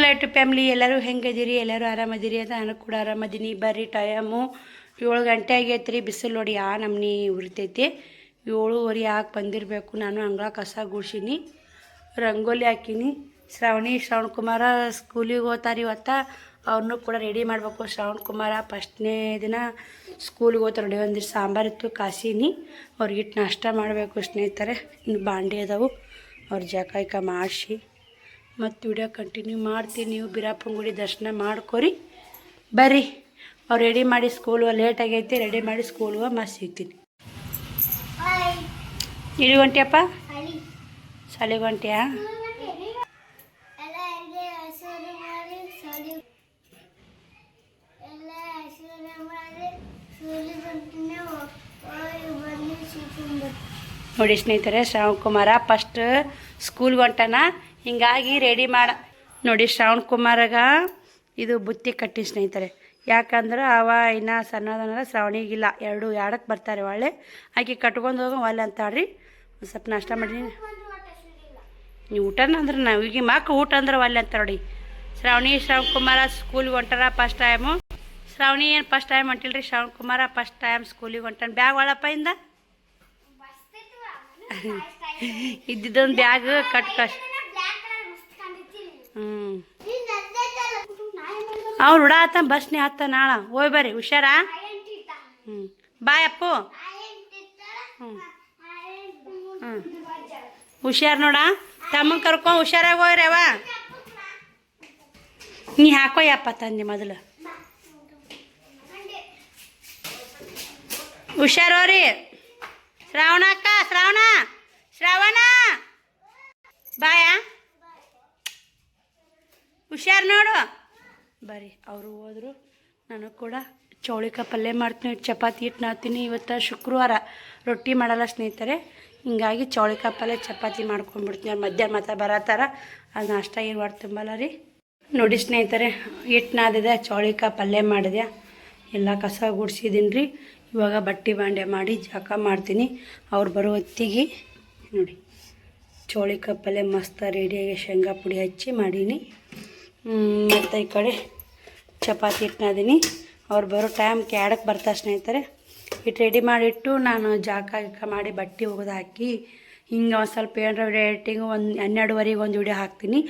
Light family ಎಲ್ಲರೂ ಹೆಂಗದಿರಿ, ಎಲ್ಲರೂ ಆರಾಮದಿರಿ ಅಂತ ನಾನು ಕೂಡ ಆರಾಮದೀನಿ. ಬರ್ರಿ, ಟೈಮು 7 ಗಂಟೆ ಆಗೈತೆ ರೀ. ಬಿಸಿಲು ನೋಡಿ ನಮ್ಮನೆ ಉರಿತೈತಿ. 7:30 ಆಗಿ ಬಂದಿರಬೇಕು. ನಾನು ಅಂಗಳ ಕಸ ಗುಡ್ಸೀನಿ, ರಂಗೋಲಿ ಹಾಕೀನಿ. ಶ್ರಾವಣ ಕುಮಾರ ಸ್ಕೂಲಿಗೆ ಹೋಗ್ತಾರೆ ಇವತ್ತು. ಅವ್ರನ್ನೂ ಕೂಡ ರೆಡಿ ಮಾಡಬೇಕು. ಶ್ರಾವಣ ಕುಮಾರ ಫಸ್ಟ್ನೇ ದಿನ ಸ್ಕೂಲಿಗೆ ಹೋಗ್ತಾರೆ. ನೋಡಿ, ಒಂದಿಷ್ಟು ಸಾಂಬಾರು ಇತ್ತು, ಕಾಸೀನಿ. ಅವ್ರಿಗಿಟ್ಟು ನಾಷ್ಟ ಮಾಡಬೇಕು ಸ್ನೇಹಿತರೆ. ಇನ್ನು ಬಾಂಡೆ ಅದಾವು, ಅವ್ರ ಜಕಾಯ್ಕ ಮಾಡಿಸಿ ಮತ್ತು ವಿಡಿಯೋ ಕಂಟಿನ್ಯೂ ಮಾಡ್ತೀನಿ. ನೀವು ಬಿರಾಪುರ ಗುಡಿ ದರ್ಶನ ಮಾಡ್ಕೊರಿ ಬರ್ರಿ. ಅವ್ರು ರೆಡಿ ಮಾಡಿ ಸ್ಕೂಲ್ ಲೇಟ್ ಆಗೈತೆ, ರೆಡಿ ಮಾಡಿ ಸ್ಕೂಲ್ಗೆ ಮತ್ತೆ ಸಿಗ್ತೀನಿ. ಎಲ್ಲಿ ಹೊಂಟಿಯಪ್ಪ? ಶಾಲೆಗೆ ಹೊಂಟಿಯಾ? ನೋಡಿ ಸ್ನೇಹಿತರೆ, ಶ್ರಾವಣ ಕುಮಾರ ಫಸ್ಟ್ ಸ್ಕೂಲ್ಗೆ ಹೊಂಟಾನ, ಹಿಂಗಾಗಿ ರೆಡಿ ಮಾಡ. ನೋಡಿ, ಶ್ರಾವಣ ಕುಮಾರಗ ಇದು ಬುತ್ತಿ ಕಟ್ಟಿ ಸ್ನೇಹಿತರೆ. ಯಾಕಂದ್ರೆ ಅವ ಇನ್ನು ಸಣ್ಣದನ್ನ ಶ್ರಾವಣಿಗಿಲ್ಲ, ಎರಡಕ್ಕೆ ಬರ್ತಾರೆ ಒಳ್ಳೆ. ಆಕೆ ಕಟ್ಕೊಂಡು ಹೋಗೋ ಒಲ್ಲೆ ಅಂತಾಳ್ರಿ. ಒಂದು ಸ್ವಲ್ಪ ನಾಷ್ಟ ಮಾಡಿ. ನೀವು ಊಟನ ಅಂದ್ರೆ ನಾವು ಈಗ ಮಕ್ಳು ಊಟ ಅಂದ್ರೆ ಒಲ್ಲೆ ಅಂತ ನೋಡಿ. ಶ್ರಾವಣ ಕುಮಾರ ಸ್ಕೂಲಿಗೆ ಹೊಂಟಾರ ಫಸ್ಟ್ ಟೈಮು. ಶ್ರಾವಣಿ ಏನು ಫಸ್ಟ್ ಟೈಮ್ ಹೊಂಟಿಲ್ರಿ, ಶ್ರಾವಣ ಕುಮಾರ ಫಸ್ಟ್ ಟೈಮ್ ಸ್ಕೂಲಿಗೆ ಹೊಂಟಾನ. ಬ್ಯಾಗ್ ಒಳಪ್ಪ ಇಂದ ಇದ್ದಿದ್ದೊಂದು ಬ್ಯಾಗ್ ಕಟ್ಕಷ್ಟ. ಅವ್ರು ಹುಡಾತ ಬಸ್ನೇ ಹತ್ತ ನಾಳ. ಹೋಯ್ ಬರ್ರಿ, ಹುಷಾರಾ? ಬಾಯ್ ಅಪ್ಪು. ಹುಷಾರು ನೋಡ, ತಮ್ಮನ ಕರ್ಕೊಂಡು ಹುಷಾರಾಗಿ ಹೋಗ್ರಿ. ಅವ ನೀ ಹಾಕೋಯಪ್ಪ ತಂದೆ ಮೊದಲು. ಹುಷಾರೋರಿ. ಶ್ರಾವಣ ಅಕ್ಕ, ಶ್ರಾವಣ ಬಾಯ, ಹುಷಾರು ನೋಡು. ಬರ್ರಿ, ಅವರು ಹೋದ್ರು. ನಾನು ಕೂಡ ಚೌಳಿಕಾಯಿ ಪಲ್ಯ ಮಾಡ್ತೀನಿ, ಚಪಾತಿ ಹಿಟ್ಟು ನಾದ್ತೀನಿ. ಇವತ್ತು ಶುಕ್ರವಾರ ರೊಟ್ಟಿ ಮಾಡಲ್ಲ ಸ್ನೇಹಿತರೆ, ಹಿಂಗಾಗಿ ಚೌಳಿಕಾಯಿ ಪಲ್ಯ ಚಪಾತಿ ಮಾಡ್ಕೊಂಡ್ಬಿಡ್ತೀನಿ. ಅವ್ರು ಮಧ್ಯಾಹ್ನ ಮತ್ತೆ ಬರತ್ತಾರ, ಅದು ನಾಷ್ಟ ಏನು ಮಾಡಿ ತುಂಬಲ್ಲ ರೀ. ನೋಡಿ ಸ್ನೇಹಿತರೆ, ಹಿಟ್ಟು ನಾದಿದೆ, ಚೌಳಿಕಾಯಿ ಪಲ್ಯ ಮಾಡಿದೆ, ಎಲ್ಲ ಕಸ ಗುಡ್ಸಿದ್ದೀನಿ ರೀ. ಇವಾಗ ಬಟ್ಟೆ ಬಾಂಡೆ ಮಾಡಿ ಜಳಕ ಮಾಡ್ತೀನಿ. ಅವ್ರು ಬರೋ ಹೊತ್ತಿಗೆ ನೋಡಿ ಚೌಳಿಕಾಯಿ ಪಲ್ಯ ಮಸ್ತ್ ರೆಡಿಯಾಗಿ ಶೇಂಗಾ ಪುಡಿ ಹಚ್ಚಿ ಮಾಡೀನಿ. ಮತ್ತು ಈ ಕಡೆ ಚಪಾತಿ ಹಿಟ್ಟನಾದೀನಿ. ಅವ್ರು ಬರೋ ಟೈಮ್ಗೆ 2ಕ್ಕೆ ಬರ್ತಾರೆ ಸ್ನೇಹಿತರೆ. ಹಿಟ್ಟು ರೆಡಿ ಮಾಡಿಟ್ಟು ನಾನು ಜಳಕ ಮಾಡಿ ಬಟ್ಟೆ ಒಗೆದು ಹಾಕಿ ಹಿಂಗೆ ಒಂದು ಸ್ವಲ್ಪ ಏನಾರ ಎಡಿಟಿಂಗು ಒಂದು 12:30 ಒಂದು ವಿಡಿಯೋ ಹಾಕ್ತೀನಿ,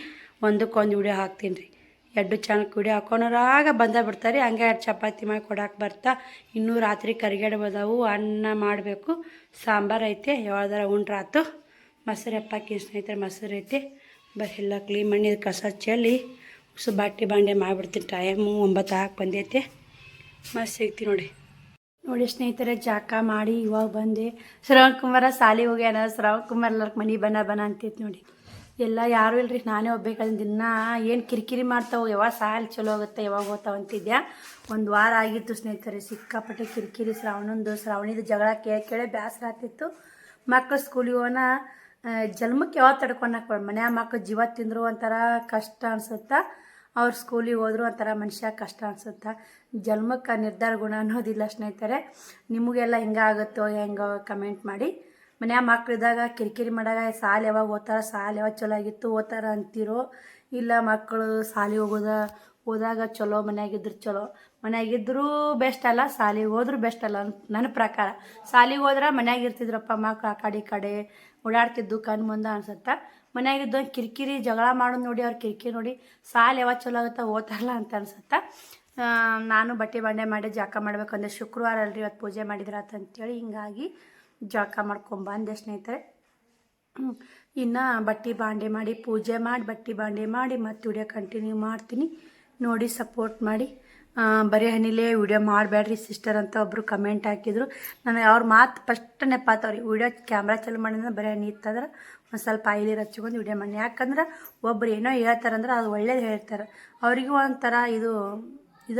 1ಕ್ಕೆ ವಿಡಿಯೋ ಹಾಕ್ತೀನಿ ರೀ. 2 ಚಾನಲ್ಗೆ ವಿಡಿಯೋ ಹಾಕೋನರಾಗ ಬಿಡ್ತಾರೆ. ಹಂಗೆ 2 ಚಪಾತಿ ಮಾಡಿ ಕೊಡಕ್ಕೆ ಬರ್ತಾ. ಇನ್ನೂ ರಾತ್ರಿ ಕರಿಗಡೆ ಬದಾವು, ಅನ್ನ ಮಾಡಬೇಕು, ಸಾಂಬಾರು ಐತೆ, ಯಾವ್ದಾರ ಉಂಡ್ರಾತು. ಮೊಸರು ಎಪ್ಪಾಕಿ ಸ್ನೇಹಿತರೆ, ಮೊಸರು ಐತೆ. ಎಲ್ಲ ಕ್ಲೀನ್ ಮಾಡಿ ಕಸ ಚೆಲ್ಲಿ ಬಟ್ಟೆ ಬಾಂಡೆ ಮಾಡಿಬಿಡ್ತೀನಿ. ಟೈಮು 9 ಆಗಿ ಬಂದೈತೆ. ಮಸ್ತ್ ಸಿಗ್ತೀನಿ ನೋಡಿ ಸ್ನೇಹಿತರೆ, ಜಾಕ ಮಾಡಿ ಇವಾಗ ಬಂದೆ. ಶ್ರಾವಣ ಕುಮಾರ ಸಾಲಿಗೆ ಹೋಗ್ಯಾನ. ಶ್ರಾವಣ ಕುಮಾರ್ ಎಲ್ಲರಿಗೆ ಮನೆ ಬನ ಅಂತೈತಿ ನೋಡಿ. ಎಲ್ಲ ಯಾರೂ ಇಲ್ಲರಿ, ನಾನೇ ಹೋಗ್ಬೇಕಾದ್ರೆ ದಿನ ಏನು ಕಿರಿಕಿರಿ ಮಾಡ್ತಾವೆ. ಯಾವಾಗ ಸಾಲಿ ಚಲೋ ಆಗುತ್ತೆ, ಯಾವಾಗ ಹೋಗ್ತಾವ ಅಂತಿದ್ಯಾ. 1 ವಾರ ಆಗಿತ್ತು ಸ್ನೇಹಿತರೆ, ಸಿಕ್ಕಾಪಟ್ಟೆ ಕಿರಿಕಿರಿ. ಶ್ರಾವಣಿದು ಜಗಳ ಕೇಳೇ ಬೇಸರ ಆಗ್ತಿತ್ತು. ಮಕ್ಕಳು ಸ್ಕೂಲಿಗೆ ಹೋಗೋಣ, ಜನ್ಮಕ್ಕೆ ಯಾವಾಗ ತಡ್ಕೊಳಕ್ಕೆ ಮನ್ಯಾಗ ಮಕ್ಕಳು ಜೀವ ತಿಂದರು ಒಂಥರ ಕಷ್ಟ ಅನ್ಸುತ್ತಾ. ಅವ್ರು ಸ್ಕೂಲಿಗೆ ಹೋದ್ರು ಒಂಥರ ಮನುಷ್ಯ ಕಷ್ಟ ಅನ್ಸುತ್ತಾ. ಜನ್ಮಕ್ಕೆ ನಿರ್ಧಾರ ಗುಣ ಅನ್ನೋದಿಲ್ಲ ಸ್ನೇಹಿತರೆ. ನಿಮಗೆಲ್ಲ ಹಿಂಗೆ ಆಗುತ್ತೋ ಹೆಂಗೋ ಕಮೆಂಟ್ ಮಾಡಿ. ಮನ್ಯಾಗ ಮಕ್ಳಿದ್ದಾಗ ಕಿರಿಕಿರಿ ಮಾಡಾಗ ಸಾಲಿ ಯಾವಾಗ ಓದ್ತಾರ, ಸಾಲಿ ಯಾವಾಗ ಚಲೋ ಆಗಿತ್ತು ಓದ್ತಾರ ಅಂತೀರೋ, ಇಲ್ಲ ಮಕ್ಕಳು ಸಾಲಿ ಹೋದಾಗ ಚಲೋ, ಮನ್ಯಾಗಿದ್ರು ಚಲೋ. ಮನ್ಯಾಗಿದ್ದರೂ ಬೆಸ್ಟ್ ಅಲ್ಲ, ಸಾಲಿಗೆ ಹೋದ್ರೂ ಬೆಸ್ಟ್ ಅಲ್ಲ ನನ್ನ ಪ್ರಕಾರ. ಸಾಲಿಗೆ ಹೋದ್ರೆ ಮನ್ಯಾಗ ಇರ್ತಿದ್ರಪ್ಪ ಮಕ್ಳು, ಆ ಕಡೆ ಓಡಾಡ್ತಿದ್ದು ಕಣ್ಣು ಮುಂದೆ ಅನ್ಸುತ್ತಾ. ಮನ್ಯಾಗಿದ್ದು ಕಿರಿಕಿರಿ ಜಗಳ ಮಾಡೋದು ನೋಡಿ, ಅವ್ರು ಕಿರಿಕಿರಿ ನೋಡಿ ಸಾಲಿ ಯಾವಾಗ ಚಲೋ ಆಗುತ್ತಾ ಓದ್ತಾರಲ್ಲ ಅಂತ ಅನ್ಸುತ್ತಾ. ನಾನು ಬಟ್ಟೆ ಬಾಂಡೆ ಮಾಡಿ ಜಳಕ ಮಾಡ್ಬೇಕಂದ್ರೆ ಶುಕ್ರವಾರ ಅಲ್ರಿ, ಇವತ್ತು ಪೂಜೆ ಮಾಡಿದ್ರಾತ ಅಂತೇಳಿ ಹಿಂಗಾಗಿ ಜಳಕ ಮಾಡ್ಕೊಂಬಂದೆ ಸ್ನೇಹಿತರೆ. ಇನ್ನು ಬಟ್ಟೆ ಬಾಂಡೆ ಮಾಡಿ ಪೂಜೆ ಮಾಡಿ ಬಟ್ಟೆ ಬಾಂಡೆ ಮಾಡಿ ಮತ್ತೆ ವಿಡಿಯೋ ಕಂಟಿನ್ಯೂ ಮಾಡ್ತೀನಿ. ನೋಡಿ ಸಪೋರ್ಟ್ ಮಾಡಿ. ಬರೀ ಹನಿಲೇ ವಿಡಿಯೋ ಮಾಡಬೇಡ್ರಿ ಸಿಸ್ಟರ್ ಅಂತ ಒಬ್ಬರು ಕಮೆಂಟ್ ಹಾಕಿದ್ರು. ನನಗೆ ಅವ್ರ ಮಾತು ಫಸ್ಟ್ ನೆಪಾತವ್ರಿ. ವಿಡಿಯೋ ಕ್ಯಾಮ್ರಾ ಚಾಲು ಮಾಡಿದ್ರೆ ಬರೀ ಹನಿ ಇತ್ತಂದ್ರೆ ಒಂದು ಸ್ವಲ್ಪ ಆಯಿಲಿ ಹಚ್ಕೊಂಡು ವಿಡಿಯೋ ಮಾಡಿ. ಯಾಕಂದ್ರೆ ಒಬ್ರು ಏನೋ ಹೇಳ್ತಾರಂದ್ರೆ ಅದು ಒಳ್ಳೇದು ಹೇಳ್ತಾರೆ, ಅವರಿಗೂ ಒಂಥರ ಇದು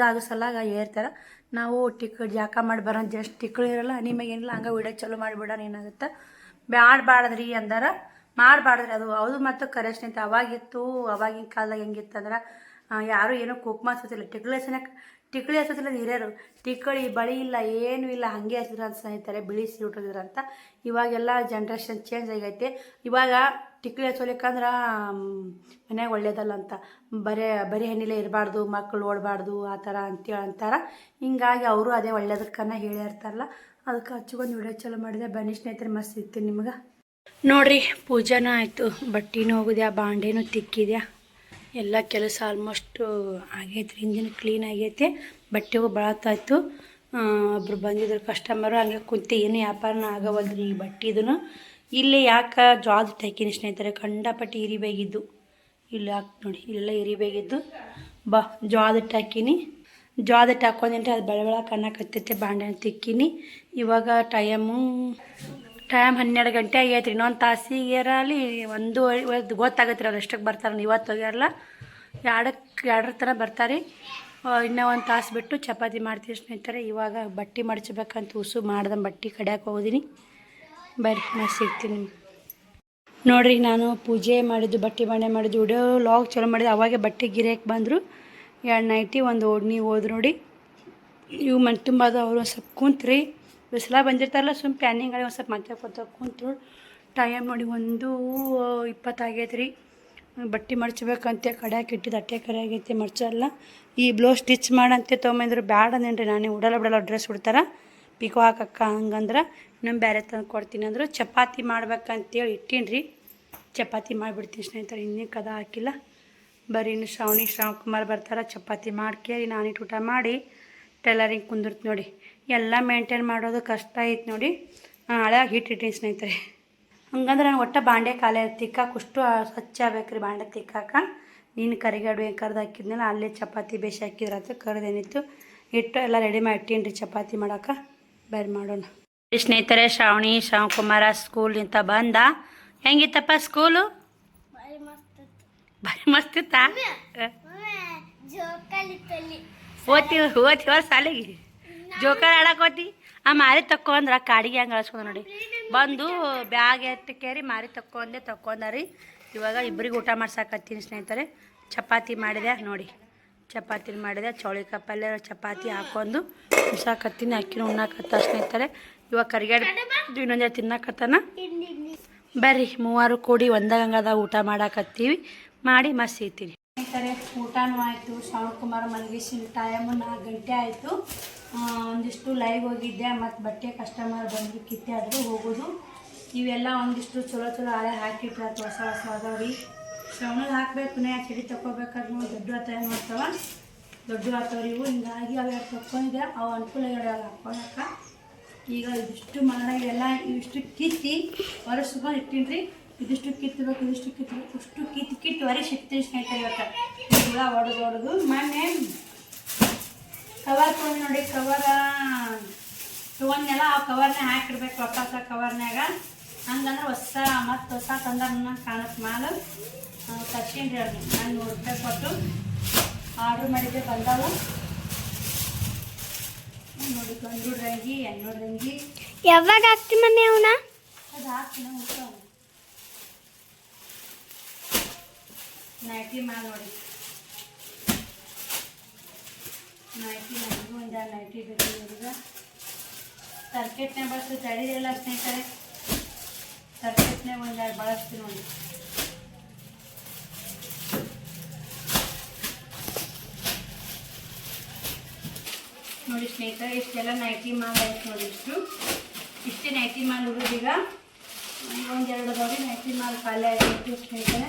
ಆಗೋ ಸಲಾಗ ಹೇಳ್ತಾರೆ. ನಾವು ಜಾಕ ಮಾಡಿ ಬರೋ ಜಸ್ಟ್ ಟಿಕ್ಕಳು ಇರಲ್ಲ, ನಿಮಗೆ ಏನಿಲ್ಲ ಹಂಗೆ ವಿಡಿಯೋ ಚಲೋ ಮಾಡಿಬಿಡೋಣ ಏನಾಗುತ್ತೆ. ಮಾಡಬಾರ್ದ್ರಿ ಅಂದಾರ, ಮಾಡಬಾರ್ದ್ರಿ. ಅದು ಮತ್ತು ಕರೆ ಸ್ನೇಹಿತರೆ. ಅವಾಗಿತ್ತು, ಅವಾಗಿನ ಕಾಲದಾಗ ಹೆಂಗಿತ್ತಂದ್ರೆ ಯಾರು ಏನೋ ಕುಕ್ಮ ಹಚ್ಚೋತಿಲ್ಲ, ಟಿಕ್ಳಿ ಹಚ್ಚೋತಿಲ್ಲ ಹಿರಿಯರು. ಟಿಕ್ಕಳಿ ಬಳಿ ಇಲ್ಲ, ಏನೂ ಇಲ್ಲ, ಹಾಗೆ ಹಚ್ಚಿದ್ರು ಅಂತ ಸ್ನೇಹಿತರೆ, ಬಿಳಿ ಸೀರೆ ಉಟ್ಟಿದ್ರು ಅಂತ. ಇವಾಗೆಲ್ಲ ಜನ್ರೇಷನ್ ಚೇಂಜ್ ಆಗೈತೆ. ಇವಾಗ ಟಿಕ್ಲಿ ಹಚ್ಚೋಲಿಕ್ಕಂದ್ರೆ ಮನ್ಯಾಗ ಒಳ್ಳೇದಲ್ಲ ಅಂತ ಬರೀ ಹೆಣ್ಣಿಲೆ ಇರಬಾರ್ದು, ಮಕ್ಕಳು ಓಡಬಾರ್ದು ಆ ಥರ ಅಂತೇಳಿ ಅಂತಾರೆ. ಹಿಂಗಾಗಿ ಅವರು ಅದೇ ಒಳ್ಳೇದಕ್ಕನ್ನ ಹೇಳಿರ್ತಾರಲ್ಲ, ಅದಕ್ಕೆ ಹಚ್ಕೊಂಡು ವಿಡಿಯೋ ಚಲೋ ಮಾಡಿದೆ. ಬನ್ನಿ ಸ್ನೇಹಿತರೆ, ಮಸ್ತ್ ಸಿಗ್ತೀನಿ ನಿಮ್ಗೆ. ನೋಡಿರಿ, ಪೂಜೆನೂ ಆಯಿತು, ಬಟ್ಟೆನೂ ಹೋಗಿದ್ಯಾ, ಬಾಂಡೆನೂ ತಿಕ್ಕಿದ್ಯಾ, ಎಲ್ಲ ಕೆಲಸ ಆಲ್ಮೋಸ್ಟ್ ಆಗೈತೆ ರೀ. ಇಂಜಿನ್ ಕ್ಲೀನ್ ಆಗೈತೆ, ಬಟ್ಟೆಗೂ ಬಳತ್ತಾಯ್ತು. ಒಬ್ರು ಬಂದಿದ್ರು ಕಸ್ಟಮರು, ಹಂಗೆ ಕುಂತು ಏನು ವ್ಯಾಪಾರನ ಆಗವಲ್ದ್ರಿ ಈ ಬಟ್ಟೆದೂ. ಇಲ್ಲಿ ಯಾಕೆ ಜೋಳದ ಹಿಟ್ಟು ಹಾಕಿನಿ ಸ್ನೇಹಿತರೆ, ಕಂಡಪಟ್ಟಿ ಇರಿಬೇಕಿದ್ದು. ಇಲ್ಲಿ ಹಾಕಿ ನೋಡಿ, ಇಲ್ಲೆಲ್ಲ ಇರಿಬೇಕಿದ್ದು. ಜೋಳದ ಹಿಟ್ಟು ಹಾಕಿನಿ. ಜೋಳದ ಹಿಟ್ಟು ಹಾಕೊಂಡ್ರೆ ಅದು ಬೆಳ ಕನ್ನಕತ್ತೈತೆ. ಬಾಂಡೆನ ತಿಕ್ಕಿನಿ. ಇವಾಗ ಟೈಮ್ 12 ಗಂಟೆ ಆಗೈತೆ ರೀ. ಇನ್ನೊಂದು ತಾಸಿಗೆ ಅಲ್ಲಿ 1 ಗೊತ್ತಾಗತ್ತೆ ರೀ ಅವ್ರು ಎಷ್ಟಕ್ಕೆ ಬರ್ತಾರೆ. ಇವತ್ತು ಹೋಗ್ಯಾರಲ್ಲ, 2 ತನಕ ಬರ್ತಾರೆ. ಇನ್ನೂ 1 ತಾಸು ಬಿಟ್ಟು ಚಪಾತಿ ಮಾಡ್ತೀವಿ ಸ್ನೇಹಿತರೆ. ಇವಾಗ ಬಟ್ಟೆ ಮಡ್ಚಬೇಕಂತ ಉಸು ಮಾಡ್ದೆ, ಬಟ್ಟೆ ಕಡ್ಯಾಕೆ ಹೋಗಿದ್ದೀನಿ. ಬರ್ರಿ, ನಾನು ಸಿಗ್ತೀನಿ. ನೋಡಿರಿ, ನಾನು ಪೂಜೆ ಮಾಡಿದ್ದು, ಬಟ್ಟೆ ಬಾಂಡೆ ಮಾಡಿದ್ದು, ವಿಡಿಯೋ ಲಾಗ್ ಚಲೋ ಮಾಡಿದ್ದು. ಅವಾಗೆ ಬಟ್ಟೆ ಗಿರಾಕಿ ಬಂದರು. 2 ನೈಟಿ 1 ಓಡ್ನಿ ಹೋದ್ರು ನೋಡಿ. ಇವು ಮನೆ ತುಂಬ ಅದು. ಅವರು ಸ್ವಲ್ಪ ಕುಂತ್ರಿ, ಬಿಸಿಲ ಬಂದಿರ್ತಾರಲ್ಲ, ಸುಮ್ಮ ಪ್ಯಾನಿಂಗ್ ಒಂದು ಸ್ವಲ್ಪ ಮಾತಾಡ್ಕೊತ ಕುಂತರು. ಟೈಮ್ ನೋಡಿ 1:20 ಆಗೈತೆ ರೀ. ಬಟ್ಟೆ ಮಡ್ಚಬೇಕಂತೆ ಕಡ್ಯಾಕೆ ಇಟ್ಟಿದ್ದು, ಅಟ್ಟೆ ಕರೆ ಆಗೈತೆ, ಮಡ್ಚಲ್ಲ. ಈ ಬ್ಲೌಸ್ ಸ್ಟಿಚ್ ಮಾಡಂತೆ ತೊಗೊಂಬಂದ್ರು. ಬ್ಯಾಡ ಅಂದೇನ್ರಿ, ನಾನೇ ಬಿಡಲ್ಲ ಡ್ರೆಸ್ ಬಿಡ್ತಾರ ಪಿಕೋ ಹಾಕಕ್ಕ, ಹಂಗಂದ್ರೆ ಇನ್ನೊಂದು ಬೇರೆ ತಂದು ಕೊಡ್ತೀನಿ ಅಂದರು. ಚಪಾತಿ ಮಾಡ್ಬೇಕಂತೇಳಿ ಇಟ್ಟೀನಿ ರೀ. ಚಪಾತಿ ಮಾಡಿಬಿಡ್ತೀನಿ ಸ್ನೇಹಿತರೆ, ಇನ್ನೂ ಕದ ಹಾಕಿಲ್ಲ. ಬರೀ ಇನ್ನು ಶ್ರಾವಣಕುಮಾರ್ ಬರ್ತಾರೆ. ಚಪಾತಿ ಮಾಡ್ಕೇಳಿ ನಾನಿಟ್ಟು ಊಟ ಮಾಡಿ ಟೈಲರಿಂಗ್ ಕುಂದಿರ್ತೀನಿ ನೋಡಿ. ಎಲ್ಲ ಮೇಂಟೈನ್ ಮಾಡೋದು ಕಷ್ಟ ಐತೆ ನೋಡಿ. ಹಳೆಯಾಗಿ ಹಿಟ್ಟಿಟ್ಟೀನಿ ಸ್ನೇಹಿತರೆ. ಹಂಗಂದ್ರೆ ನಾನು ಒಟ್ಟು ಬಾಂಡೆ ಖಾಲಿ ತಿಕ್ಕಾಕ ಅಷ್ಟು ಸ್ವಚ್ಛ ಆಗ್ಬೇಕ್ರಿ ಬಾಂಡೆ ತಿಕ್ಕಾಕ. ನೀನು ಕರಿಗಡುವೆ ಕರ್ದು ಹಾಕಿದ್ನಲ್ಲ, ಅಲ್ಲೇ ಚಪಾತಿ ಬೇಸಿ ಹಾಕಿದ್ರಂತೆ. ಕರ್ದೇನಿತ್ತು ಹಿಟ್ಟು ಎಲ್ಲ ರೆಡಿ ಮಾಡಿ ಇಟ್ಟೀನಿ ರೀ ಚಪಾತಿ ಮಾಡೋಕೆ. ಬೇರೆ ಮಾಡೋಣ ಸ್ನೇಹಿತರೆ. ಶ್ರಾವಣಕುಮಾರ ಸ್ಕೂಲಿಂದ ಬಂದ. ಹೆಂಗಿತ್ತಪ್ಪ ಸ್ಕೂಲು? ಭಾರಿ ಮಸ್ತ್ ಇತ್ತಾ? ಓದ್ತೀವ ಶಾಲೆಗೆ ಜೋಕಾಲಿ ಆಡಕ್ಕೆ ಹೋತಿ. ಆ ಮಾರಿ ತಕ್ಕೊಂಡ್ರ ಕಾಡಿಗೆ ಹಂಗೆ ಅಳ್ಸ್ಕೊಂಡ ನೋಡಿ. ಬಂದು ಬ್ಯಾಗ್ ಎತ್ತಕೇರಿ ಮಾರಿ ತಕ್ಕೊಂಡಾರಿ. ಇವಾಗ ಇಬ್ಬರಿಗೆ ಊಟ ಮಾಡ್ಸಾಕತ್ತೀನಿ ಸ್ನೇಹಿತರೆ. ಚಪಾತಿ ಮಾಡಿದೆ ನೋಡಿ, ಚಪಾತಿ ಮಾಡಿದೆ. ಚೌಳಿಕಾಯಿ ಪಲ್ಯ ಚಪಾತಿ ಹಾಕೊಂಡು ಉಸಾಕತ್ತೀನಿ. ಅಕ್ಕಿನ ಉಣ್ಣಾಕತ್ತ ಸ್ನೇಹಿತರೆ. ಇವಾಗ ಕರಿಗಡೆ ಇನ್ನೊಂದು ತಿನ್ನಕತ್ತಾನ. ಬರ್ರಿ, 3 ಕೂಡಿ ಒಂದಾಗ ಊಟ ಮಾಡಾಕತ್ತೀವಿ. ಮಾಡಿ ಮಸ್ತ್ ಸಿಗ್ತೀನಿ ಸ್ನೇಹಿತರೆ. ಊಟನೂ ಆಯಿತು. ಶ್ರಾವಣಕುಮಾರ್ ಮಲಗಿಸಿನ ಟೈಮು 4 ಗಂಟೆ ಆಯಿತು. ಒಂದಿಷ್ಟು ಲೈವ್ ಹೋಗಿದ್ದೆ, ಮತ್ತು ಬಟ್ಟೆ ಕಸ್ಟಮರ್ ಬಂದು ಕಿತ್ತಾಡಿದ್ರು ಹೋಗೋದು. ಇವೆಲ್ಲ ಒಂದಿಷ್ಟು ಚಲೋ ಹಳೆ ಹಾಕಿಟ್ರೆ ಹೊಸ ಅದಾವ್ರಿ. ಶ್ರವಣಗೆ ಹಾಕಬೇಕು, ಚಡಿ ತಗೋಬೇಕಾದ್ರೆ ನಾವು ದೊಡ್ಡ ಮಾಡ್ತಾವ, ದೊಡ್ಡ ಹಾಕವ್ರಿ ಇವು. ಹಿಂಗಾಗಿ ಅವು ತಕ್ಕೊಂಡಿದ್ದೆ, ಅವು ಅನುಕೂಲ ಹಾಕೊಳಕ್ಕೆ. ಈಗ ಇದಿಷ್ಟು ಇವೆಲ್ಲ ಇವಿಷ್ಟು ಕಿತ್ತಿ ಹೊರಸ್ಕೊಂಡು ಇಟ್ಟಿನಿ ರೀ. ಇದಿಷ್ಟು ಕಿತ್ತಬೇಕು, ಅಷ್ಟು ಕಿತ್ತು ಹೊರಗೆ ಸಿಗ್ತೀನಿ ಸ್ನೇಹಿತರೆ. ಇವತ್ತು ಹುಳ ಹೊಡೆದು ಮೊನ್ನೆ ಕವರ್ ತೊಗೊಂಡು ನೋಡಿ. ಕವರ ತೊಗೊಂಡೆಲ್ಲ ಆ ಕವರ್ನೇ ಹಾಕಿಡ್ಬೇಕು, ಹೊಸ ಕವರ್ನಾಗ. ಹಂಗಂದ್ರೆ ಹೊಸ ತಂದ್ರೆ ಕಾಣಕ್ಕೆ ಮಾಲು ತರ್ಸೀನಿ ರೀ. ಅವ್ರಿಗೆ ನಾನು 100 ರೂಪಾಯಿ ಕೊಟ್ಟು ಆರ್ಡ್ರ್ ಮಾಡಿದ್ದೆ, ಬಂದಾವು ನೋಡಿ. ಗಂಡು ರಂಗಿ, ಹೆಣ್ಣು ರಂಗಿ. ಯಾವಾಗ ಹಾಕ್ತಿ ಮನೆ ಅವನ? ಅದು ಹಾಕ್ತೀನಿ ಊಟ. ನೈಟಿ ಮಾಲ್ ನೋಡಿ. ನೈಟಿ ನನಗೂ ಒಂದು 2 ನೈಟಿ ಬೇಕು ಇವ್ರಿಗೆ. ಸರ್ಕೆಟ್ನೇ ಬಳಸ್ತು, ತಡಿದಿಲ್ಲ ಸ್ನೇಹಿತರೆ. ಸರ್ಕೆಟ್ನೇ ಒಂದು 2 ಬಳಸ್ತೀನಿ ನೋಡಿ. ನೋಡಿ ಸ್ನೇಹಿತರೆ, ಇಷ್ಟೆಲ್ಲ ನೈಟಿ ಮಾಲ್ ಆಯ್ತು ನೋಡಿ. ಇಷ್ಟೇ ನೈಟಿ ಮಾಲ್ ಹುಡುಗೀಗ. 1-2 ಅದಾವ್ರಿ. ನೈಟಿ ಮಾಲ್ ಖಾಲಿ ಆಯ್ತು ಸ್ನೇಹಿತರೆ.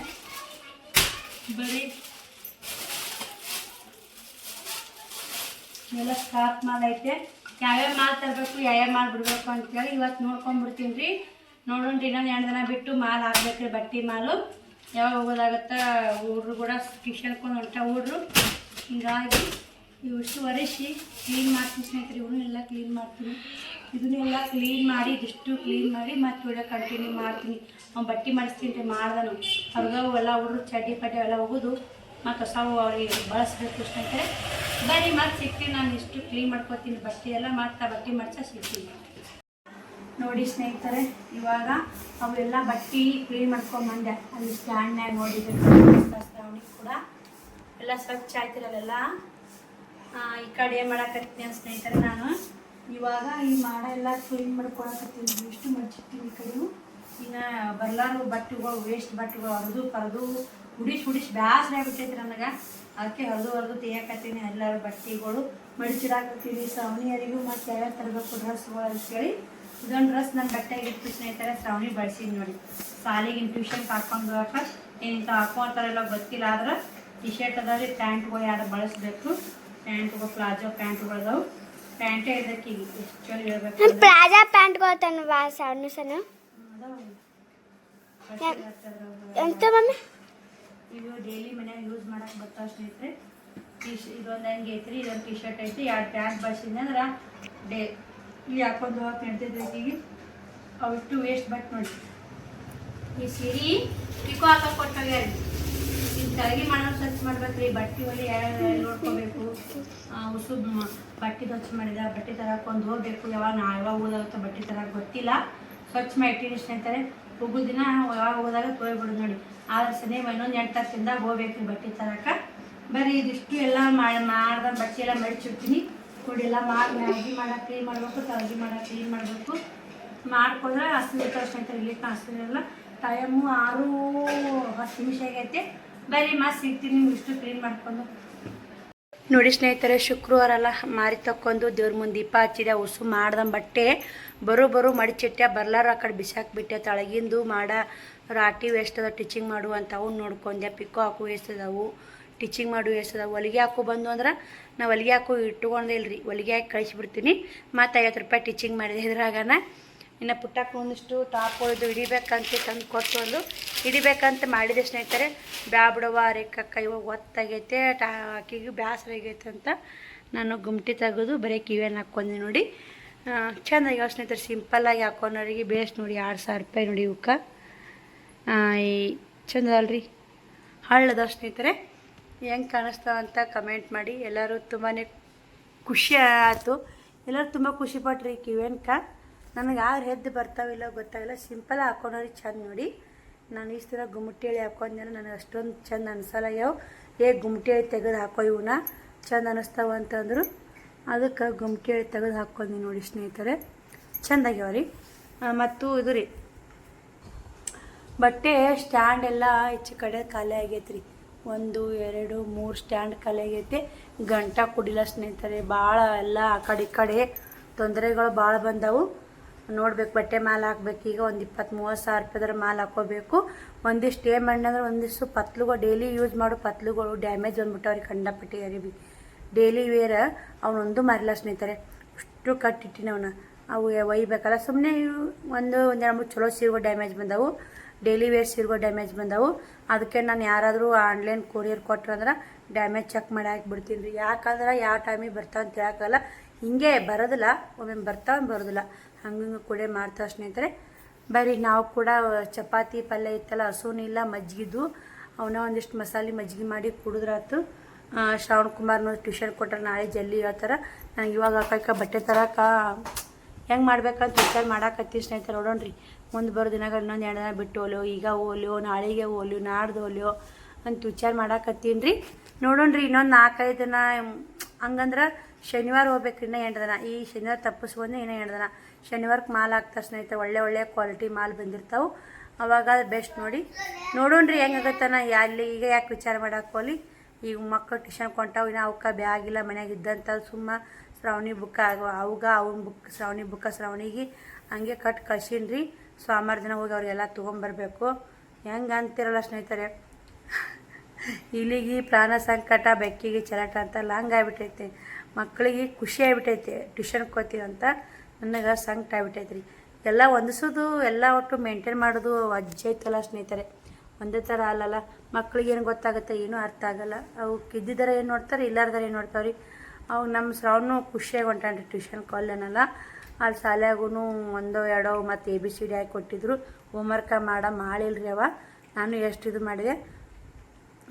ಬರೀ ಎಲ್ಲ ಸ್ಟಾಕ್ ಮಾಲ್ ಐತೆ. ಯಾವ್ಯಾವ ಮಾಲ್ ತರಬೇಕು, ಯಾವ್ಯಾವ ಮಾಲ್ ಬಿಡಬೇಕು ಅಂತೇಳಿ ಇವತ್ತು ನೋಡ್ಕೊಂಡ್ಬಿಡ್ತೀನಿ ರೀ. ನೋಡೋಣ್ರಿ, ಇನ್ನೊಂದು 2 ದಿನ ಬಿಟ್ಟು ಮಾಲ್ ಹಾಕ್ಬೇಕು ರೀ. ಬಟ್ಟೆ ಮಾಲು ಯಾವಾಗ ಹೋಗೋದಾಗತ್ತೆ. ಹುಡ್ರು ಕೂಡ ಟ್ಯೂಷನ್ಕೊಂಡು ಹೊಂಟ ಹುಡ್ರು. ಹಿಂಗಾಗಿ ಇವಿಷ್ಟು ಒರೆಸಿ ಕ್ಲೀನ್ ಮಾಡ್ತೀನಿ ಸ್ನೇಹಿತರೆ. ಇವನು ಎಲ್ಲ ಕ್ಲೀನ್ ಮಾಡ್ತೀನಿ. ಇದನ್ನೆಲ್ಲ ಕ್ಲೀನ್ ಮಾಡಿ, ಇದಿಷ್ಟು ಕ್ಲೀನ್ ಮಾಡಿ ಮತ್ತೆ ವಿಡಿಯೋ ಕಂಟಿನ್ಯೂ ಮಾಡ್ತೀನಿ. ಅವ್ನು ಬಟ್ಟೆ ಮಾಡಿಸ್ತೀನಿ ರೀ. ಮಾಡ್ದನು ಅವ್ರಿಗವು ಎಲ್ಲ ಹುಡ್ರು ಚಡ್ಡಿ ಪಡ್ಡಿ ಎಲ್ಲ ಹೋಗೋದು, ಮತ್ತು ಹೊಸವು ಅವ್ರಿಗೆ ಬಳಸ್ಬೇಕು ಸ್ನೇಹಿತರೆ. ಬರೀ ಮತ್ತೆ ಸಿಗ್ತೀನಿ. ನಾನು ಇಷ್ಟು ಕ್ಲೀನ್ ಮಾಡ್ಕೊತೀನಿ ಬಟ್ಟೆ ಎಲ್ಲ, ಮತ್ತು ಬಟ್ಟೆ ಮಡ್ಚ ಸಿಗ್ತೀನಿ ನೋಡಿ ಸ್ನೇಹಿತರೆ. ಇವಾಗ ಅವೆಲ್ಲ ಬಟ್ಟೆ ಕ್ಲೀನ್ ಮಾಡ್ಕೊಂಬಂದೆ. ಅಲ್ಲಿ ಸ್ಟ್ಯಾಂಡ್ನಾಗ ನೋಡಿದ್ರೆ ಸ್ಟ್ಯಾಂಡಿಗೆ ಕೂಡ ಎಲ್ಲ ಸ್ವಚ್ಛ ಆಯ್ತಿರಲ್ಲ. ಈ ಕಡೆ ಏನು ಮಾಡಾಕತ್ತೀನಿ ಸ್ನೇಹಿತರೆ. ನಾನು ಇವಾಗ ಈ ಮಾಡ ಎಲ್ಲ ಕ್ಲೀನ್ ಮಾಡ್ಕೊಳಕತ್ತೀನಿ. ಇಷ್ಟು ಮಡ್ಚಿರ್ತೀನಿ ಈ ಕಡೆಯೂ. ಇನ್ನು ಬರ್ಲಾರು ಬಟ್ಟೆಗಳು ವೇಸ್ಟ್ ಬಟ್ಟೆಗಳು ಹರಿದು ಕರೆದು ಹುಡಿಸಿ ಬ್ಯಾಸ್ರ ಆಗ್ಬಿಟ್ಟೈತಿ ನನಗೆ. ಅದಕ್ಕೆ ಹರಿದು ತೆಗಿಯಕತ್ತೀನಿ ಎಲ್ಲರೂ ಬಟ್ಟೆಗಳು ಮಡಿಚಿಡಾಕತ್ತೀನಿ. ಶ್ರಾವಣಿಯರಿಗೂ ಮತ್ತು ಯಾವ್ಯಾವ ತರಬೇಕು ಡ್ರೆಸ್ಗಳು ಅಂತೇಳಿ ಇದೊಂದು ಡ್ರೆಸ್ ನನ್ನ ಬಟ್ಟೆಗೆ ಇಟ್ಟು ಸ್ನೇಹಿತರೆ ಶ್ರಾವಣಿ ಬಳಸಿದ್ ನೋಡಿ. ಸಾಲಿಗಿನ ಟ್ಯೂಷನ್ಗೆ ಹಾಕೊಂಡು ಹೋಗಕ್ಕೆ ಇಂಥ ಹಾಕೋತಾರೆಲ್ಲ ಗೊತ್ತಿಲ್ಲ. ಆದ್ರೆ ಟಿ ಶರ್ಟ್ ಅದಾವ್ರಿ, ಪ್ಯಾಂಟ್ಗಳು ಯಾರು ಬಳಸಬೇಕು. ಪ್ಯಾಂಟ್ಗಳು ಪ್ಲಾಜೋ ಪ್ಯಾಂಟ್ಗಳು ಪ್ಯಾಂಟೇ ಇದಕ್ಕೆ ಈಗ ಎಷ್ಟು ಚಲೋ ಹೇಳ್ಬೇಕು. ಪ್ಲಾಜಾ ಪ್ಯಾಂಟ್ಗಳು ತನವಾ ಸಣ್ಣ ಸಣ್ಣ ಎಂತ ಮಮ್ಮಿ ಇವು ಡೈಲಿ ಮನ್ಯಾಗ ಯೂಸ್ ಮಾಡಕ್ಕೆ ಬರ್ತಾವ ಸ್ನೇಹಿತರೆ. ಇದೊಂದು ಹೆಂಗೆ ಐತ್ರಿ, ಇದೊಂದು ಟಿ ಶರ್ಟ್ ಐತಿ, 2 ಪ್ಯಾಂಟ್ ಬಳಸಿದ್ದೆ ಅಂದ್ರೆ ಇಲ್ಲಿ ಹಾಕೊಂಡು ಹೋಗಕ್ಕೆ ನಡ್ತೈತೆ. ಈಗ ಅವಿಷ್ಟು ವೇಸ್ಟ್ ಬಟ್ ನೋಡಿ. ಈ ಸೀರೆ ಪಿಕೋ ಹಾಕಕ್ಕೆ ಕೊಟ್ಟಾಗ್ಯಾರಿ. ಈಗ ತಳಗಿ ಮಾಡೋದು ಸ್ವಚ್ಛ ಮಾಡ್ಬೇಕ್ರಿ. ಬಟ್ಟೆ ಒಲಿ ನೋಡ್ಕೋಬೇಕು. ಉಸು ಬಟ್ಟೆ ಸ್ವಚ್ಛ ಮಾಡಿದ ಬಟ್ಟೆ ತರಕೊಂಡು ಹೋಗ್ಬೇಕು. ಯಾವಾಗ ಓದಾಗುತ್ತೆ ಬಟ್ಟೆ ತರಕ್ಕೆ ಗೊತ್ತಿಲ್ಲ. ಸ್ವಚ್ಛ ಮಾಡಿ ಇಟ್ಟಿನಿ ಸ್ನೇಹಿತರೆ. ಹೋಗೋ ದಿನ ಯಾವಾಗ ಹೋದಾಗ ತೊಯ್ಬಿಡು ನೋಡಿ. ಆದ್ರೆ ಸನೇ ಇನ್ನೊಂದು 8 ತಾಸಿಂದಾಗ ಹೋಗ್ಬೇಕ್ರಿ ಬಟ್ಟೆ ತರಕ್ಕೆ. ಬರೀ ಇದಿಷ್ಟು ಎಲ್ಲ ಮಾಡ್ದ ಬಟ್ಟೆ ಎಲ್ಲ ಮಡಿಚಿಡ್ತೀನಿ. ನೋಡಿ ಎಲ್ಲ ಮಾಡಿ ಮ್ಯಾಗಿ ಮಾಡಕ್ಕೆ ಕ್ಲೀನ್ ಮಾಡಬೇಕು, ತಳಗಿ ಮಾಡಕ್ಕೆ ಕ್ಲೀನ್ ಮಾಡಬೇಕು. ಮಾಡ್ಕೊಂಡ್ರೆ ಹಸಿರು ಸ್ನೇಹಿತರೆ. ಇಲ್ಲಿ ಹಸಿರಲ್ಲ ಟೈಮು 6:10 ನಿಮಿಷ ಆಗೈತೆ. ಬರೀ ಮತ್ತೆ ಸಿಗ್ತೀನಿ ನೀವು ಇಷ್ಟು ಕ್ಲೀನ್ ಮಾಡ್ಕೊಂಡು. ನೋಡಿ ಸ್ನೇಹಿತರೆ, ಶುಕ್ರವಾರ ಎಲ್ಲ ಮಾರಿ ತಕ್ಕೊಂಡು ದೇವ್ರ ಮುಂದೆ ದೀಪ ಹಚ್ಚಿದೆ. ಉಸು ಮಾಡ್ದ ಬಟ್ಟೆ ಬರೋ ಮಡಿಚಿಟ್ಟೆ. ಬರ್ಲಾರು ಆ ಕಡೆ ಬಿಸಾಕ್ಬಿಟ್ಟೆ. ತಳಗಿಂದು ರಾಟಿ ವೇಸ್ಟ್ ಅದ, ಟೀಚಿಂಗ್ ಮಾಡು ಅಂತ ಅವು ನೋಡ್ಕೊಂಡೆ. ಪಿಕೋ ಹಾಕು ವೇಸ್ಟ್ ಅದಾವು, ಟೀಚಿಂಗ್ ಮಾಡು ವೇಸ್ಟ್ ಅದಾವು. ಹೊಲಿಗೆ ಹಾಕು ಬಂದು ಅಂದ್ರೆ ನಾವು ಹೊಲಿಗೆ ಹಾಕು ಇಟ್ಕೊಂಡೆ ಇಲ್ರಿ, ಹೊಲಿಗೆ ಹಾಕಿ ಕಳಿಸಿಬಿಡ್ತೀನಿ. ಮತ್ತು 50 ರೂಪಾಯಿ ಟೀಚಿಂಗ್ ಮಾಡಿದೆ. ಇದ್ರಾಗನ ಇನ್ನು ಪುಟ್ಟಕ್ಕೆ ಒಂದಿಷ್ಟು ಟಾಪ್ಗಳದ್ದು ಹಿಡಿಬೇಕಂತ ತಂದು ಕೊಟ್ಟು ಹಿಡಿಬೇಕಂತ ಮಾಡಿದೆ ಸ್ನೇಹಿತರೆ. ಬಿಡವ ರೇಖಕ್ಕ ಇವಾಗ ಒತ್ತಾಗೈತೆ, ಆಕಿಗೆ ಬ್ಯಾಸರ ಆಗೈತೆ ಅಂತ ನಾನು ಗುಮ್ಟಿ ತೆಗೆದು ಬರೀ ಕಿವಿಯನ್ನು ಹಾಕ್ಕೊಂಡೆ ನೋಡಿ. ಚೆಂದಾಗ್ಯಾವ ಸ್ನೇಹಿತರೆ. ಸಿಂಪಲ್ಲಾಗಿ ಹಾಕೊಂಡವ್ರಿಗೆ ಬೇಸ್ ನೋಡಿ. 2000 ರೂಪಾಯಿ ನೋಡಿ ಇವಕ್ಕೆ. ಈ ಚಂದ ಅಲ್ರಿ, ಹಳ್ಳದ ಸ್ನೇಹಿತರೆ. ಹೆಂಗೆ ಕಾಣಿಸ್ತಾವ ಅಂತ ಕಮೆಂಟ್ ಮಾಡಿ. ಎಲ್ಲರೂ ತುಂಬಾ ಖುಷಿ ಆಯಿತು. ಎಲ್ಲರೂ ತುಂಬ ಖುಷಿಪಟ್ರಿ ಕಿವಿಯನ್ಕ. ನನಗೆ ಯಾರು ಹೆದ್ದು ಬರ್ತಾವಿಲ್ಲ ಗೊತ್ತಾಗಿಲ್ಲ. ಸಿಂಪಲ್ ಹಾಕೊಂಡವ್ರಿಗೆ ಚಂದ ನೋಡಿ. ನಾನು ಇಷ್ಟು ದಿನ ಗುಮ್ಮಟಿ ಹೇಳಿ ಹಾಕೊಂಡ್ಮೇಲೆ ನನಗೆ ಅಷ್ಟೊಂದು ಚಂದ ಅನಿಸಲ್ಲ. ಗುಮ್ಮಟಿ ಹೇಳಿ ತೆಗೆದು ಹಾಕೋ ಇವನ್ನ ಚಂದ ಅನ್ನಿಸ್ತಾವ ಅಂತಂದರು. ಅದಕ್ಕೆ ಗುಮ್ಮಟಿ ಹೇಳಿ ತೆಗೆದು ಹಾಕ್ಕೊಂಡಿ ನೋಡಿ ಸ್ನೇಹಿತರೆ. ಚೆಂದಾಗ್ಯಾವ ರೀ. ಮತ್ತು ಇದು ರೀ ಬಟ್ಟೆ ಸ್ಟ್ಯಾಂಡ್ ಎಲ್ಲ ಹೆಚ್ಚು ಕಡೆ ಖಾಲಿ ಆಗೈತೆ ರೀ. 1 2 3 ಸ್ಟ್ಯಾಂಡ್ ಖಾಲಿ ಆಗೈತೆ. ಗಂಟ ಕುಡಿಲ್ಲ ಸ್ನೇಹಿತರೆ. ಭಾಳ ಎಲ್ಲ ಆ ಕಡೆ ಈ ಕಡೆ ತೊಂದರೆಗಳು ಭಾಳ ಬಂದವು. ನೋಡ್ಬೇಕು, ಬಟ್ಟೆ ಮಾಲ್ ಹಾಕ್ಬೇಕು. ಈಗ ಒಂದು 20-30 ಸಾವಿರ ರೂಪಾಯಿದ್ರ ಮಾಲ್ ಹಾಕೋಬೇಕು. ಒಂದಿಷ್ಟು ಏನು ಅಂದ್ರೆ ಒಂದಿಷ್ಟು ಪತ್ಲುಗಳು ಡೈಲಿ ಯೂಸ್ ಮಾಡೋ ಪತ್ಲುಗಳು ಡ್ಯಾಮೇಜ್ ಬಂದ್ಬಿಟ್ಟವ್ರಿ ಕಂಡಪಟ್ಟಿ ಅರಿವಿ. ಡೈಲಿ ವೇರ್ ಅವನೊಂದು ಮಾರಿಲ್ಲ ಸ್ನೇಹಿತರೆ. ಅಷ್ಟು ಕಟ್ಟಿಟ್ಟಿನಿ ಅವನ್ನ. ಅವು ಒಯ್ಬೇಕಲ್ಲ ಸುಮ್ಮನೆ. ಒಂದು 2-3 ಚಲೋ ಸೀರೆಗಳು ಡ್ಯಾಮೇಜ್ ಬಂದವು. ಡೈಲಿ ವೇರ್ ಸೀರೆಗಳು ಡ್ಯಾಮೇಜ್ ಬಂದವು. ಅದಕ್ಕೆ ನಾನು ಯಾರಾದರೂ ಆನ್ಲೈನ್ ಕೊರಿಯರ್ ಕೊಟ್ರಂದ್ರೆ ಡ್ಯಾಮೇಜ್ ಚೆಕ್ ಮಾಡಿ ಹಾಕಿಬಿಡ್ತೀನಿ ರೀ. ಯಾಕಂದ್ರೆ ಯಾವ ಟೈಮಿಗೆ ಬರ್ತಾವ ಅಂತ ಹೇಳೋಕ್ಕಲ್ಲ. ಹಿಂಗೆ ಬರೋದಿಲ್ಲ, ಒಮ್ಮೆ ಬರ್ತಾವ ಬರೋದಿಲ್ಲ. ಹಂಗೆ ಕೂಡ ಮಾಡ್ತಾವೆ ಸ್ನೇಹಿತರೆ. ಬರೀ ನಾವು ಕೂಡ ಚಪಾತಿ ಪಲ್ಯ ಇತ್ತಲ್ಲ, ಹಸುನೂ ಇಲ್ಲ, ಮಜ್ಜಿಗಿದ್ದು ಅವನ್ನ ಒಂದಿಷ್ಟು ಮಸಾಲೆ ಮಜ್ಜಿಗೆ ಮಾಡಿ ಕುಡಿದ್ರಾತು. ಶ್ರಾವಣ್ ಕುಮಾರ್ನ ಟ್ಯೂಷನ್ ಕೊಟ್ರೆ ನಾಳೆ ಜಲ್ದಿ ಹೇಳ್ತಾರೆ. ನನಗೆ ಇವಾಗ ಹಾಕಕ್ಕೆ ಬಟ್ಟೆ ತರಕ್ಕೆ ಹೆಂಗೆ ಮಾಡ್ಬೇಕಂತ ವಿಚಾರ ಮಾಡಾಕತ್ತೀವಿ ಸ್ನೇಹಿತರೆ. ನೋಡೋಣ್ರಿ ಮುಂದೆ ಬರೋ ದಿನಗಳು ಇನ್ನೊಂದು 2 ದಿನ ಬಿಟ್ಟು ಹೋಲ್ಯೋ, ಈಗ ಹೋಲ್ಯೋ, ನಾಳೆಗೆ ಹೋಲ್ಯೋ, ನಾಡ್ದು ಹೋಲ್ಯೋ ಅಂತ ವಿಚಾರ ಮಾಡಾಕತ್ತೀನಿ ರೀ. ನೋಡೋಣ್ರಿ ಇನ್ನೊಂದು 4-5 ದಿನ ಹಂಗಂದ್ರೆ ಶನಿವಾರ ಹೋಗ್ಬೇಕು. ಇನ್ನೂ 8 ದಿನ. ಈ ಶನಿವಾರ ತಪ್ಪಿಸ್ಕೊಂಡು ಇನ್ನೂ 8 ದಿನ. ಶನಿವಾರಕ್ಕೆ ಮಾಲ್ ಹಾಕ್ತಾರೆ ಸ್ನೇಹಿತರೆ. ಒಳ್ಳೆ ಕ್ವಾಲಿಟಿ ಮಾಲ್ ಬಂದಿರ್ತಾವೆ. ಅವಾಗ ಬೆಸ್ಟ್ ನೋಡಿ. ನೋಡೋಣ್ರಿ ಹೆಂಗಾಗತ್ತಾನ. ಅಲ್ಲಿ ಈಗ ಯಾಕೆ ವಿಚಾರ ಮಾಡಾಕೋಲಿ. ಈಗ ಮಕ್ಕಳು ಟ್ಯೂಷನ್ ಕೊಂಟಾವು. ಇನ್ನು ಅವಕ್ಕೆ ಬ್ಯಾಗಿಲ್ಲ ಮನ್ಯಾಗ ಇದ್ದಂಥ ಸುಮ್ಮ ಶ್ರಾವಣಿ ಬುಕ್ಕ ಅವನ ಬುಕ್ ಶ್ರಾವಣಿಗೆ ಹಂಗೆ ಕಟ್ ಕಳ್ಸೀನಿ. ಸೋಮವಾರ ದಿನ ಹೋಗಿ ಅವ್ರಿಗೆಲ್ಲ ತೊಗೊಂಬರ್ಬೇಕು. ಹೆಂಗೆ ಅಂತಿರಲ್ಲ ಸ್ನೇಹಿತರೆ. ಇಲ್ಲಿಗೆ ಪ್ರಾಣ ಸಂಕಟ, ಬೆಕ್ಕಿಗೆ ಚಲಾಟ ಅಂತಲ್ಲ ಹಂಗಾಗ್ಬಿಟ್ಟೈತೆ. ಮಕ್ಕಳಿಗೆ ಖುಷಿ ಆಗಿಬಿಟ್ಟೈತೆ ಟ್ಯೂಷನ್ಗೆ ಹೋಗ್ತೀವಿ ಅಂತ. ನನಗೆ ಸಂಕಟ ಆಗ್ಬಿಟ್ಟೈತೆ ರೀ. ಎಲ್ಲ ಹೊಂದಿಸೋದು ಎಲ್ಲ ಒಟ್ಟು ಮೇಂಟೈನ್ ಮಾಡೋದು ಅಜ್ಜೈತಲ್ಲ ಸ್ನೇಹಿತರೆ. ಒಂದೇ ಥರ ಅಲ್ಲಲ್ಲ. ಮಕ್ಳಿಗೆ ಏನು ಗೊತ್ತಾಗುತ್ತೆ, ಏನೂ ಅರ್ಥ ಆಗಲ್ಲ. ಅವು ಇದ್ದಿದ್ದಾರೆ ಏನು ನೋಡ್ತಾರೆ, ಇಲ್ಲಾರ್ದಾರ ಏನು ನೋಡ್ತಾವೆ ರೀ. ಅವು ನಮ್ಮ ಶ್ರಾವಣು ಖುಷಿಯಾಗಿ ಹೊಂಟಾನ್ರಿ ಟ್ಯೂಷನ್ ಕಾಲೇನಲ್ಲ. ಅಲ್ಲಿ ಶಾಲ್ಯಾಗೂ 1-2 ಮತ್ತು ABCD ಹಾಕಿ ಕೊಟ್ಟಿದ್ರು. ಹೋಮ್ವರ್ಕ ಮಾಡಿಲ್ರಿ ಅವ. ನಾನು ಎಷ್ಟು ಇದು ಮಾಡಿದೆ.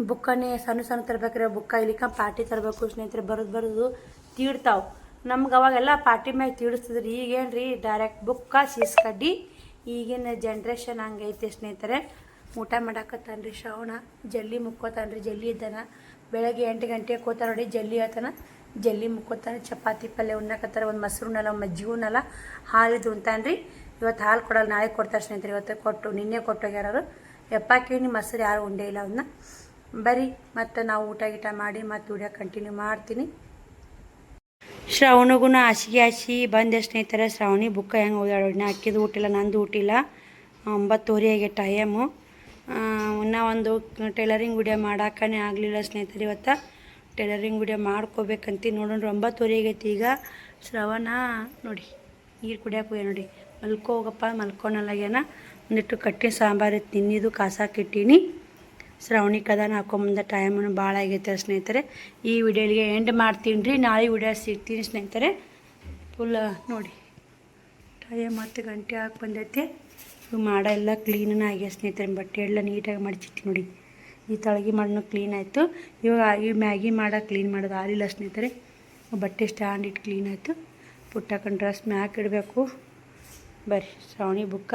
ಬುಕ್ಕನ್ನೇ ಸಣ್ಣ ತರ್ಬೇಕ್ರಿ. ಬುಕ್ಕ ಇಲ್ಲಿಕ ಪಾಟಿ ತರಬೇಕು ಸ್ನೇಹಿತರೆ. ಬರೋದು ತೀಡ್ತಾವೆ. ನಮ್ಗೆ ಅವಾಗೆಲ್ಲ ಪಾಟಿ ಮ್ಯಾಗ ತೀಡಿಸ್ತಿದ್ರಿ. ಈಗೇನು ರೀ ಡೈರೆಕ್ಟ್ ಬುಕ್ಕ ಸೀಸ್ಕಡ್ಡಿ. ಈಗಿನ ಜನ್ರೇಷನ್ ಹಂಗೈತೆ ಸ್ನೇಹಿತರೆ. ಊಟ ಮಾಡಾಕತ್ತಾನ್ರಿ ಶ್ರಾವಣ. ಜಲ್ದಿ ಮುಕ್ಕೋತಾನ್ರಿ. ಜಲ್ದಿ ಇದ್ದಾನ. ಬೆಳಗ್ಗೆ 8 ಗಂಟೆಗೆ ಕೂತಾರ ನೋಡಿ. ಜಲ್ದಿ ಆತನ. ಜಲ್ದಿ ಮುಕ್ಕೋತಾನೆ. ಚಪಾತಿ ಪಲ್ಯ ಉಣ್ಣಾಕತ್ತಾರ. ಒಂದು ಮೊಸರು ಉಣ್ಣಲ್ಲ, ಒಂದು ಮಜ್ಜಿಗೆ ಉಣ್ಣಲ್ಲ, ಹಾಲಿದ್ದು ಉಣ್ತಾನ್ರಿ. ಇವತ್ತು ಹಾಲು ಕೊಡಲ್ಲ, ನಾಳೆ ಕೊಡ್ತಾರೆ ಸ್ನೇಹಿತರೆ. ಇವತ್ತು ಕೊಟ್ಟು ನಿನ್ನೆ ಕೊಟ್ಟೋಗ್ಯಾರು. ಎಪ್ಪಾಕಿ ನಿಮ್ಮ ಮೊಸರು ಯಾರು ಉಂಡೇ ಇಲ್ಲ ಅವನ್ನ. ಬರೀ ಮತ್ತು ನಾವು ಊಟ ಗೀಟ ಮಾಡಿ ಮತ್ತು ವಿಡಿಯೋ ಕಂಟಿನ್ಯೂ ಮಾಡ್ತೀನಿ. ಶ್ರಾವಣಿಗೂ ಹಾಸಿಗೆ ಬಂದೆ ಸ್ನೇಹಿತರೆ. ಶ್ರಾವಣಿ ಬುಕ್ಕ ಹೆಂಗೆ ಓದಾಡೋಣ, ಅಕ್ಕಿದು ಊಟಿಲ್ಲ, ನಂದು ಊಟಿಲ್ಲ. 9:30 ಆಗಿ ಟೈಮು. ಇನ್ನೂ ಒಂದು ಟೈಲರಿಂಗ್ ವಿಡಿಯೋ ಮಾಡೋಕ್ಕೇ ಆಗಲಿಲ್ಲ ಸ್ನೇಹಿತರೆ. ಇವತ್ತು ಟೈಲರಿಂಗ್ ವಿಡಿಯೋ ಮಾಡ್ಕೋಬೇಕಂತ ನೋಡೋಣ. 9:30 ಆಗೈತಿ ಈಗ. ಶ್ರವಣ ನೋಡಿ ನೀರು ಕುಡಿಯೋಕೆ ಹೋಗ್ಯ ನೋಡಿ. ಮಲ್ಕೋ ಹೋಗಪ್ಪ, ಮಲ್ಕೊನಲ್ಲಾಗ್ಯಾನ. ಒಂದಿಟ್ಟು ಕಟ್ಟಿನ ಸಾಂಬಾರು ಇತ್ತು ನಿನ್ನಿದು, ಕಾಸಾಕಿಟ್ಟೀನಿ. ಶ್ರಾವಣಿ ಕದಾನ ಹಾಕೊಂಬಂದ. ಟೈಮನ್ನು ಭಾಳ ಆಗೈತೆ ಸ್ನೇಹಿತರೆ. ಈ ವಿಡಿಯೋಗೆ ಎಂಡ್ ಮಾಡ್ತೀನಿ ರೀ. ನಾಳೆ ವಿಡಿಯೋ ಸಿಗ್ತೀನಿ ಸ್ನೇಹಿತರೆ. ಫುಲ್ ನೋಡಿ ಟೈಮ್ ಮತ್ತು ಗಂಟೆ ಹಾಕಿ ಬಂದೈತೆ. ಇವು ಮಾಡೋ ಎಲ್ಲ ಕ್ಲೀನೂ ಆಗ್ಯ ಸ್ನೇಹಿತರೆ. ಬಟ್ಟೆ ಎಲ್ಲ ನೀಟಾಗಿ ಮಡಚಿಟ್ಟು ನೋಡಿ. ಈ ತಳಗಿ ಮಾಡೋ ಕ್ಲೀನ್ ಆಯಿತು. ಇವಾಗ ಈ ಮ್ಯಾಗಿ ಮಾಡೋ ಕ್ಲೀನ್ ಮಾಡೋದು ಆಗಿಲ್ಲ ಸ್ನೇಹಿತರೆ. ಬಟ್ಟೆ ಸ್ಟ್ಯಾಂಡ್ ಇಟ್ಟು ಕ್ಲೀನ್ ಆಯಿತು. ಪುಟ್ಟಕ್ಕನ ಡ್ರೆಸ್ ಮ್ಯಾಕ್ ಇಡಬೇಕು. ಬರ್ರಿ ಶ್ರಾವಣಿ ಬುಕ್ಕ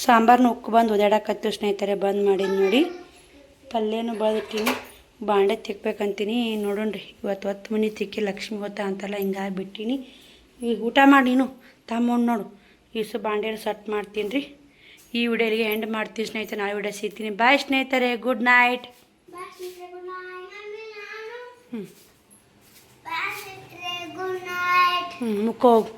ಸಾಂಬಾರನ್ನ ಉಕ್ಕು ಬಂದು ಒದಾಡಕತ್ತು ಸ್ನೇಹಿತರೆ. ಬಂದ್ ಮಾಡೀನಿ ನೋಡಿ. ಪಲ್ಯನೂ ಬೆಳೆದಿಟ್ಟೀನಿ. ಬಾಂಡೆ ತಿಕ್ಬೇಕಂತೀನಿ. ನೋಡೋಣ್ರಿ ಇವತ್ತು 10 ಮನೆ ತಿಕ್ಕಿ ಲಕ್ಷ್ಮಿ ಹೊತ್ತ ಅಂತಲ್ಲ, ಹಿಂಗಾಗಿ ಬಿಟ್ಟೀನಿ. ಈಗ ಊಟ ಮಾಡಿ ನೀನು ತಮ್ಮಣ್ಣು ನೋಡು. ಇಸು ಬಾಂಡೆ ಸೆಟ್ ಮಾಡ್ತೀನಿ ರೀ. ಈ ವಿಡಿಯೋಗೆ ಎಂಡ್ ಮಾಡ್ತೀನಿ ಸ್ನೇಹಿತರೆ. ನಾಳೆ ವಿಡಿಯೋ ಸಿಗ್ತೀನಿ. ಬಾಯ್ ಸ್ನೇಹಿತರೆ, ಗುಡ್ ನೈಟ್. ಮುಖ ಹೋಗು.